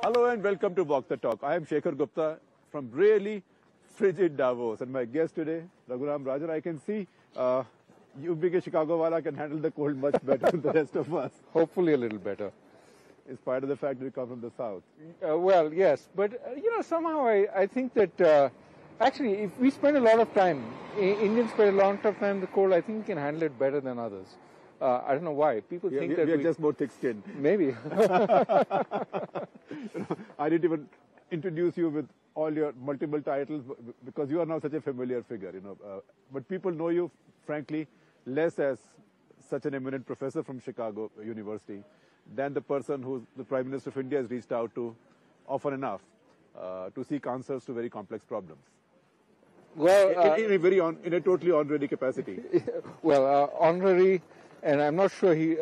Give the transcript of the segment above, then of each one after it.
Hello and welcome to Walk the Talk. I am Shekhar Gupta from really frigid Davos, and my guest today, Raghuram Rajan. I can see you being a Chicago wala can handle the cold much better than the rest of us. Hopefully a little better. In spite of the fact that you come from the south. Well, yes, but somehow I think that actually if we spend a lot of time, Indians spend a lot of time in the cold, I think we can handle it better than others. I don't know why. People think that we are just more thick-skinned. Maybe. I didn't even introduce you with all your multiple titles because you are now such a familiar figure, but people know you, frankly, less as such an eminent professor from Chicago University than the person who the Prime Minister of India has reached out to often enough to seek answers to very complex problems. Well, in a totally honorary capacity. Well, honorary, and I'm not sure he.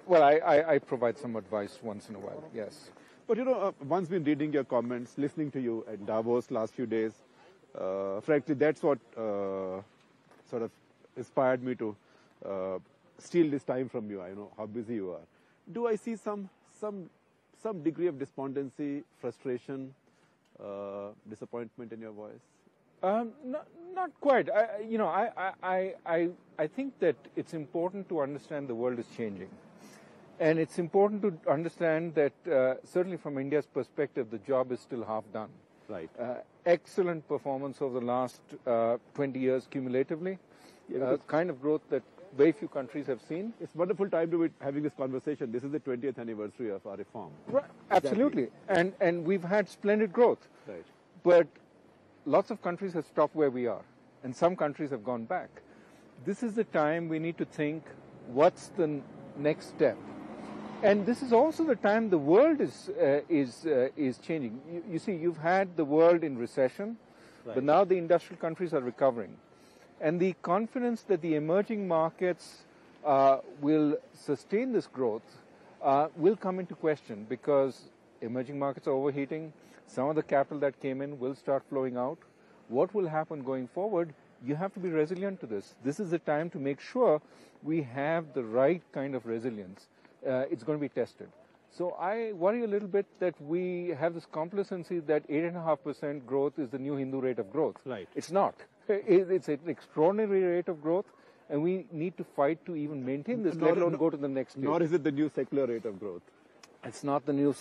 Well, I provide some advice once in a while. Yes. But once been reading your comments, listening to you at Davos last few days, frankly, that's what sort of inspired me to steal this time from you. I know how busy you are. Do I see some degree of despondency, frustration, disappointment in your voice? Not quite. I think that it's important to understand the world is changing. And it's important to understand that certainly from India's perspective, the job is still half done. Right. Excellent performance over the last 20 years cumulatively. Kind of growth that very few countries have seen. It's a wonderful time to be having this conversation. This is the 20th anniversary of our reform. Right. Absolutely. Exactly. And we've had splendid growth. Right. But lots of countries have stopped where we are. And some countries have gone back. This is the time we need to think, what's the next step? And this is also the time the world is changing. You see, you've had the world in recession, right, but now the industrial countries are recovering. And the confidence that the emerging markets will sustain this growth will come into question because emerging markets are overheating. Some of the capital that came in will start flowing out. What will happen going forward? You have to be resilient to this. This is the time to make sure we have the right kind of resilience. It's going to be tested. So I worry a little bit that we have this complacency that 8.5% growth is the new Hindu rate of growth. Right. It's not. It's an extraordinary rate of growth, and we need to fight to even maintain this, let alone go to the next stage. Nor is it the new secular rate of growth. It's not the new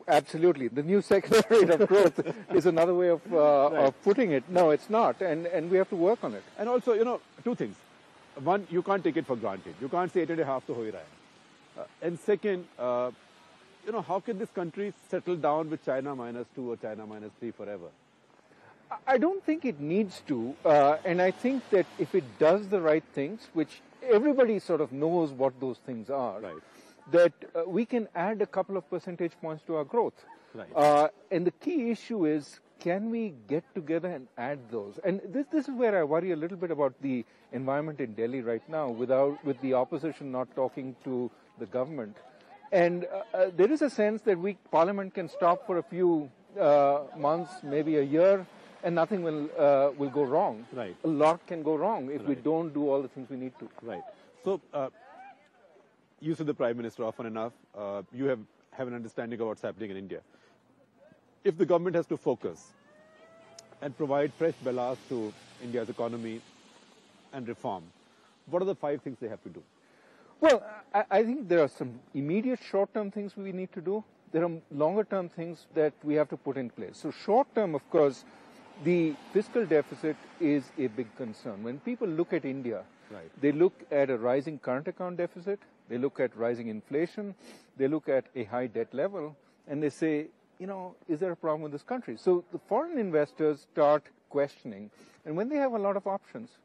absolutely. The new secular rate of growth is another way of, right, of putting it. No, it's not, and we have to work on it. And also, two things. One, you can't take it for granted. You can't say 8.5 to ho hi raha hai. And second, how can this country settle down with China -2 or China -3 forever? I don't think it needs to, and I think that if it does the right things, which everybody sort of knows what those things are, right, that we can add a couple of percentage points to our growth. Right. And the key issue is, can we get together and add those? And this is where I worry a little bit about the environment in Delhi right now, with the opposition not talking to the government. And there is a sense that Parliament can stop for a few months, maybe a year, and nothing will go wrong. Right. A lot can go wrong if, right, we don't do all the things we need to. Right. So, you see the Prime Minister often enough. You have an understanding of what's happening in India. If the government has to focus and provide fresh ballast to India's economy and reform, what are the 5 things they have to do? Well, I think there are some immediate short-term things we need to do. There are longer-term things that we have to put in place. So short-term, of course, the fiscal deficit is a big concern. When people look at India, right, they look at a rising current account deficit, they look at rising inflation, they look at a high debt level, and they say, is there a problem with this country? So the foreign investors start questioning. And when they have a lot of options,